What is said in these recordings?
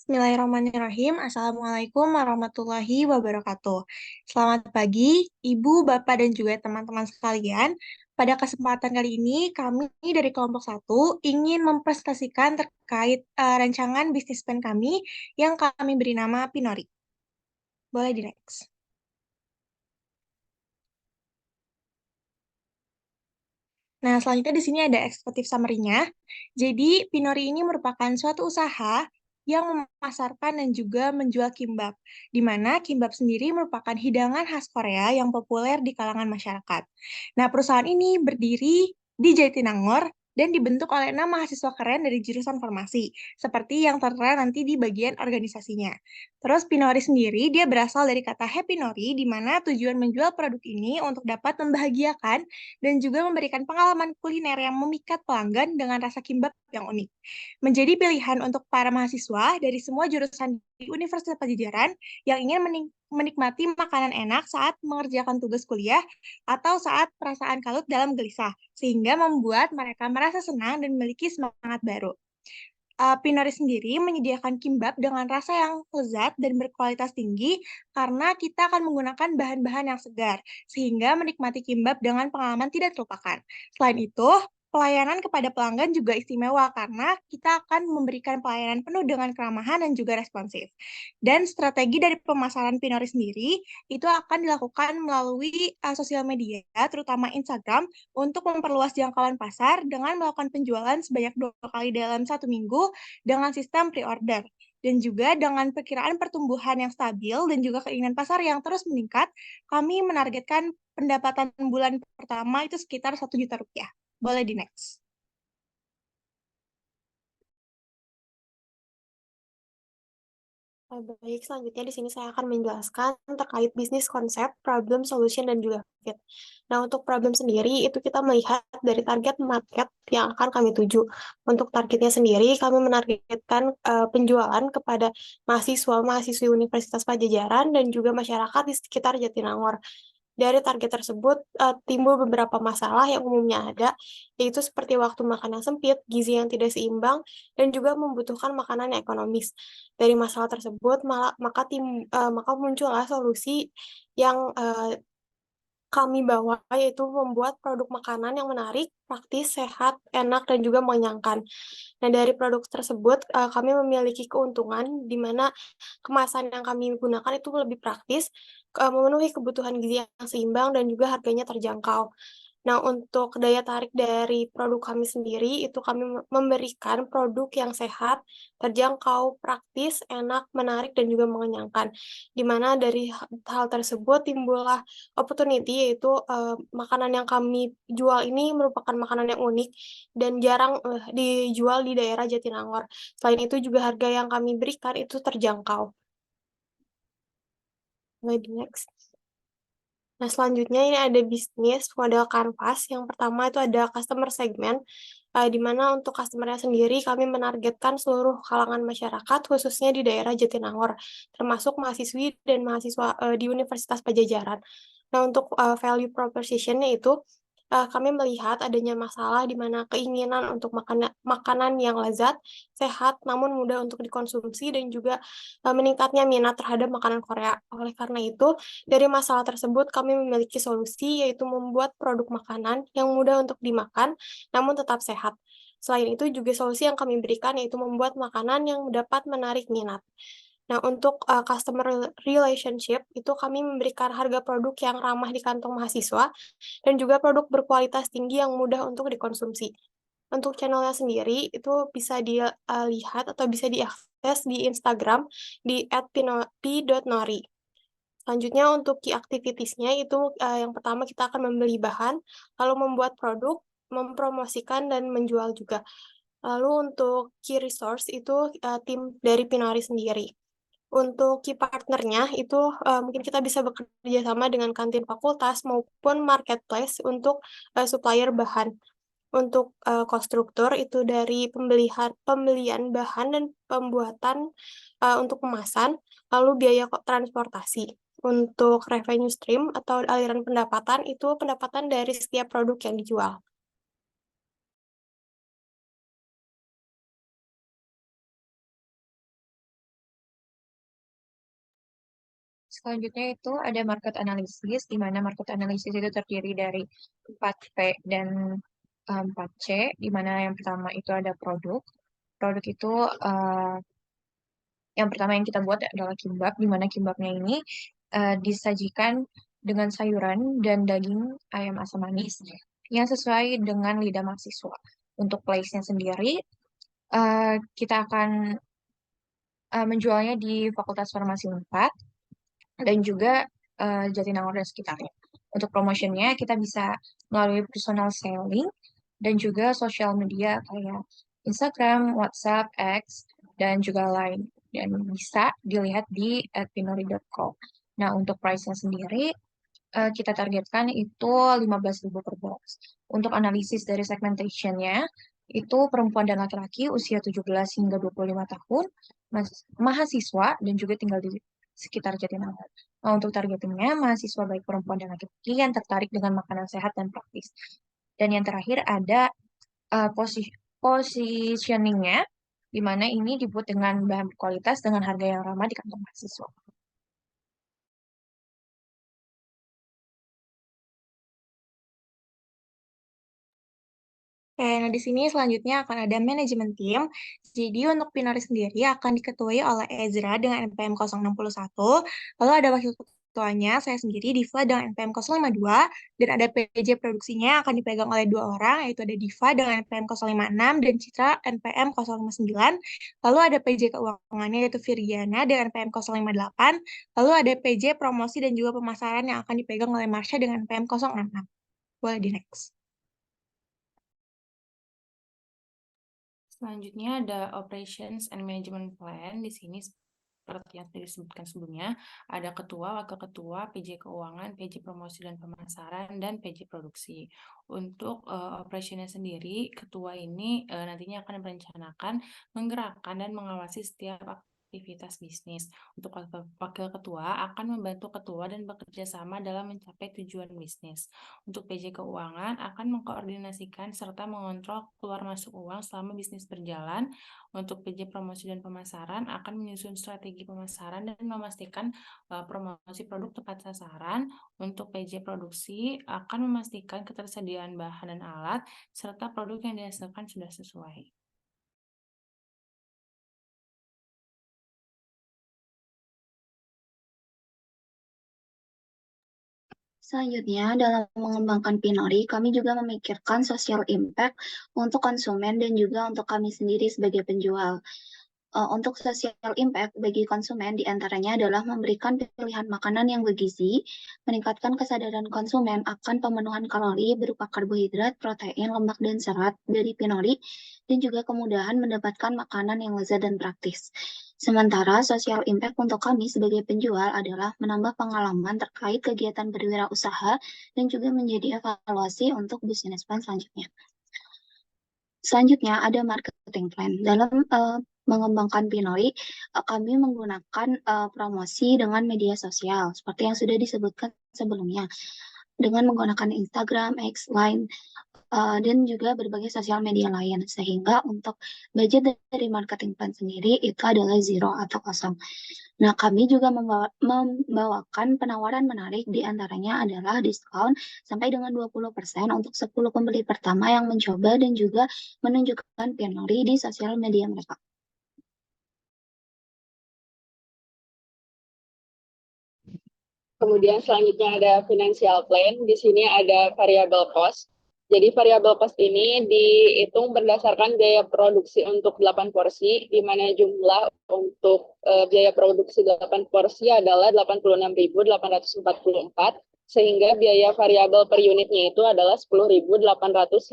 Bismillahirrahmanirrahim. Assalamualaikum warahmatullahi wabarakatuh. Selamat pagi, Ibu, Bapak, dan juga teman-teman sekalian. Pada kesempatan kali ini, kami dari kelompok satu ingin mempresentasikan terkait rancangan bisnis plan kami yang kami beri nama Pinori. Boleh di next. Nah, selanjutnya di sini ada eksekutif summary-nya. Jadi, Pinori ini merupakan suatu usaha yang memasarkan dan juga menjual kimbap, di mana kimbap sendiri merupakan hidangan khas Korea yang populer di kalangan masyarakat. Nah, perusahaan ini berdiri di Jatinangor dan dibentuk oleh 6 mahasiswa keren dari jurusan farmasi, seperti yang tertera nanti di bagian organisasinya. Terus Pinori sendiri, dia berasal dari kata Happy Nori, di mana tujuan menjual produk ini untuk dapat membahagiakan dan juga memberikan pengalaman kuliner yang memikat pelanggan dengan rasa kimbap yang unik. Menjadi pilihan untuk para mahasiswa dari semua jurusan di Universitas Pajajaran yang ingin menikmati makanan enak saat mengerjakan tugas kuliah atau saat perasaan kalut dalam gelisah, sehingga membuat mereka merasa senang dan memiliki semangat baru. Pinori sendiri menyediakan kimbap dengan rasa yang lezat dan berkualitas tinggi karena kita akan menggunakan bahan-bahan yang segar, sehingga menikmati kimbap dengan pengalaman tidak terlupakan. Selain itu, pelayanan kepada pelanggan juga istimewa karena kita akan memberikan pelayanan penuh dengan keramahan dan juga responsif. Dan strategi dari pemasaran Pinori sendiri itu akan dilakukan melalui sosial media, terutama Instagram, untuk memperluas jangkauan pasar dengan melakukan penjualan sebanyak 2 kali dalam 1 minggu dengan sistem pre-order. Dan juga dengan perkiraan pertumbuhan yang stabil dan juga keinginan pasar yang terus meningkat, kami menargetkan pendapatan bulan pertama itu sekitar 1 juta rupiah. Boleh di next. Baik, selanjutnya di sini saya akan menjelaskan terkait bisnis konsep, problem, solution, dan juga fit. Nah, untuk problem sendiri, itu kita melihat dari target market yang akan kami tuju. Untuk targetnya sendiri, kami menargetkan penjualan kepada mahasiswa-mahasiswi Universitas Pajajaran dan juga masyarakat di sekitar Jatinangor. Dari target tersebut, timbul beberapa masalah yang umumnya ada, yaitu seperti waktu makan yang sempit, gizi yang tidak seimbang, dan juga membutuhkan makanan yang ekonomis. Dari masalah tersebut, maka muncullah solusi yang kami bawa, yaitu membuat produk makanan yang menarik, praktis, sehat, enak, dan juga mengenyangkan. Nah, dari produk tersebut, kami memiliki keuntungan di mana kemasan yang kami gunakan itu lebih praktis, memenuhi kebutuhan gizi yang seimbang, dan juga harganya terjangkau. Nah, untuk daya tarik dari produk kami sendiri, itu kami memberikan produk yang sehat, terjangkau, praktis, enak, menarik, dan juga mengenyangkan. Di mana dari hal tersebut timbullah opportunity, yaitu makanan yang kami jual ini merupakan makanan yang unik dan jarang dijual di daerah Jatinangor. Selain itu juga harga yang kami berikan itu terjangkau. Next. Nah, selanjutnya ini ada bisnis model kanvas. Yang pertama itu ada customer segment, di mana untuk customer-nya sendiri kami menargetkan seluruh kalangan masyarakat, khususnya di daerah Jatinangor, termasuk mahasiswi dan mahasiswa di Universitas Pajajaran. Nah, untuk value proposition-nya itu kami melihat adanya masalah di mana keinginan untuk makanan yang lezat, sehat, namun mudah untuk dikonsumsi dan juga meningkatnya minat terhadap makanan Korea. Oleh karena itu, dari masalah tersebut kami memiliki solusi, yaitu membuat produk makanan yang mudah untuk dimakan, namun tetap sehat. Selain itu juga solusi yang kami berikan yaitu membuat makanan yang dapat menarik minat. Nah, untuk customer relationship itu kami memberikan harga produk yang ramah di kantong mahasiswa dan juga produk berkualitas tinggi yang mudah untuk dikonsumsi. Untuk channelnya sendiri itu bisa dilihat atau bisa diakses di Instagram di @p.nori. Selanjutnya untuk key activities-nya itu yang pertama kita akan membeli bahan, lalu membuat produk, mempromosikan dan menjual juga. Lalu untuk key resource itu tim dari Pinori sendiri. Untuk key partnernya itu mungkin kita bisa bekerja sama dengan kantin fakultas maupun marketplace untuk supplier bahan. Untuk konstruktur itu dari pembelian bahan dan pembuatan untuk kemasan, lalu biaya transportasi. Untuk revenue stream atau aliran pendapatan itu pendapatan dari setiap produk yang dijual. Selanjutnya itu ada market analysis, di mana market analysis itu terdiri dari 4P dan 4C, di mana yang pertama itu ada produk. Produk itu yang pertama yang kita buat adalah kimbap, di mana kimbapnya ini disajikan dengan sayuran dan daging ayam asam manis yang sesuai dengan lidah mahasiswa. Untuk place-nya sendiri, kita akan menjualnya di Fakultas Farmasi Unpad dan juga Jatinangor dan sekitarnya. Untuk promotionnya kita bisa melalui personal selling dan juga sosial media kayak Instagram, WhatsApp, X, dan juga Line. Dan bisa dilihat di @pinori.co. Nah, untuk price-nya sendiri, kita targetkan itu 15.000 per box. Untuk analisis dari segmentation-nya, itu perempuan dan laki-laki usia 17 hingga 25 tahun, mahasiswa, dan juga tinggal di sekitar Jatinangor. Nah, untuk targetingnya, mahasiswa baik perempuan dan laki-laki yang tertarik dengan makanan sehat dan praktis. Dan yang terakhir ada positioning-nya, di mana ini dibuat dengan bahan berkualitas dengan harga yang ramah di kantong mahasiswa. Oke, nah di sini selanjutnya akan ada manajemen tim. Jadi untuk Pinori sendiri akan diketuai oleh Ezra dengan NPM 061, lalu ada wakil ketuanya, saya sendiri Diva dengan NPM 052, dan ada PJ produksinya akan dipegang oleh dua orang, yaitu ada Diva dengan NPM 056 dan Citra NPM 059, lalu ada PJ keuangannya yaitu Viriana dengan NPM 058, lalu ada PJ promosi dan juga pemasaran yang akan dipegang oleh Marsha dengan NPM 066. Boleh di next. Selanjutnya ada Operations and Management Plan. Di sini seperti yang sudah disebutkan sebelumnya, ada ketua, wakil ketua, PJ Keuangan, PJ Promosi dan Pemasaran, dan PJ Produksi. Untuk operationnya sendiri, ketua ini nantinya akan merencanakan, menggerakkan, dan mengawasi setiap aktivitas bisnis. Untuk wakil ketua akan membantu ketua dan bekerja sama dalam mencapai tujuan bisnis. Untuk PJ Keuangan akan mengkoordinasikan serta mengontrol keluar masuk uang selama bisnis berjalan. Untuk PJ Promosi dan Pemasaran akan menyusun strategi pemasaran dan memastikan promosi produk tepat sasaran. Untuk PJ Produksi akan memastikan ketersediaan bahan dan alat serta produk yang dihasilkan sudah sesuai. Selanjutnya, dalam mengembangkan Pinori, kami juga memikirkan social impact untuk konsumen dan juga untuk kami sendiri sebagai penjual. Untuk social impact bagi konsumen diantaranya adalah memberikan pilihan makanan yang bergizi, meningkatkan kesadaran konsumen akan pemenuhan kalori berupa karbohidrat, protein, lemak, dan serat dari Pinori, dan juga kemudahan mendapatkan makanan yang lezat dan praktis. Sementara social impact untuk kami sebagai penjual adalah menambah pengalaman terkait kegiatan berwirausaha dan juga menjadi evaluasi untuk bisnis plan selanjutnya. Selanjutnya ada marketing plan. Dalam mengembangkan Pinori, kami menggunakan promosi dengan media sosial, seperti yang sudah disebutkan sebelumnya, dengan menggunakan Instagram, X, Line, dan juga berbagai sosial media lain. Sehingga untuk budget dari marketing plan sendiri itu adalah zero atau kosong. Nah, kami juga membawakan penawaran menarik, di antaranya adalah diskon sampai dengan 20% untuk 10 pembeli pertama yang mencoba dan juga menunjukkan Pinori di sosial media mereka. Kemudian selanjutnya ada financial plan. Di sini ada variable cost. Jadi variable cost ini dihitung berdasarkan biaya produksi untuk 8 porsi, di mana jumlah untuk biaya produksi 8 porsi adalah 86.844, sehingga biaya variabel per unitnya itu adalah 10.855,5.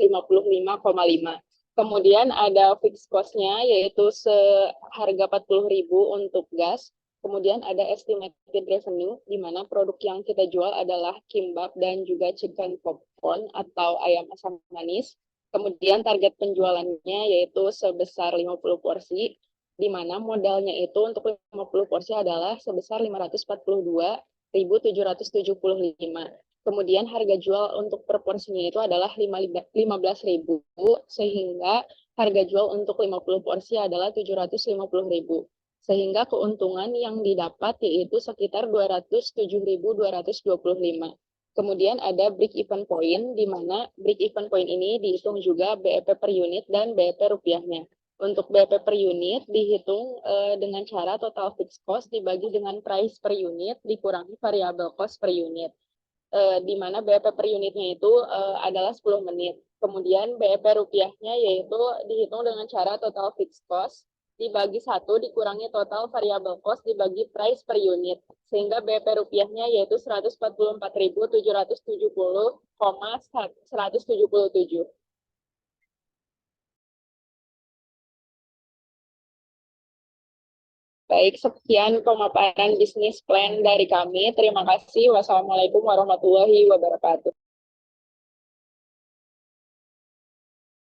Kemudian ada fixed cost-nya, yaitu seharga 40.000 untuk gas. Kemudian ada estimated revenue, di mana produk yang kita jual adalah kimbap dan juga chicken popcorn atau ayam asam manis. Kemudian target penjualannya yaitu sebesar 50 porsi, di mana modalnya itu untuk 50 porsi adalah sebesar 542.775. Kemudian harga jual untuk per porsinya itu adalah 15.000, sehingga harga jual untuk 50 porsi adalah 750.000. sehingga keuntungan yang didapat yaitu sekitar 207.225. Kemudian ada break even point, di mana break even point ini dihitung juga BEP per unit dan BEP rupiahnya. Untuk BEP per unit dihitung dengan cara total fixed cost dibagi dengan price per unit dikurangi variable cost per unit. Di mana BEP per unitnya itu adalah 10 menit. Kemudian BEP rupiahnya yaitu dihitung dengan cara total fixed cost dibagi 1 dikurangi total variable cost dibagi price per unit. Sehingga BEP rupiahnya yaitu 144.770,177. Baik, sekian pemaparan bisnis plan dari kami. Terima kasih. Wassalamualaikum warahmatullahi wabarakatuh.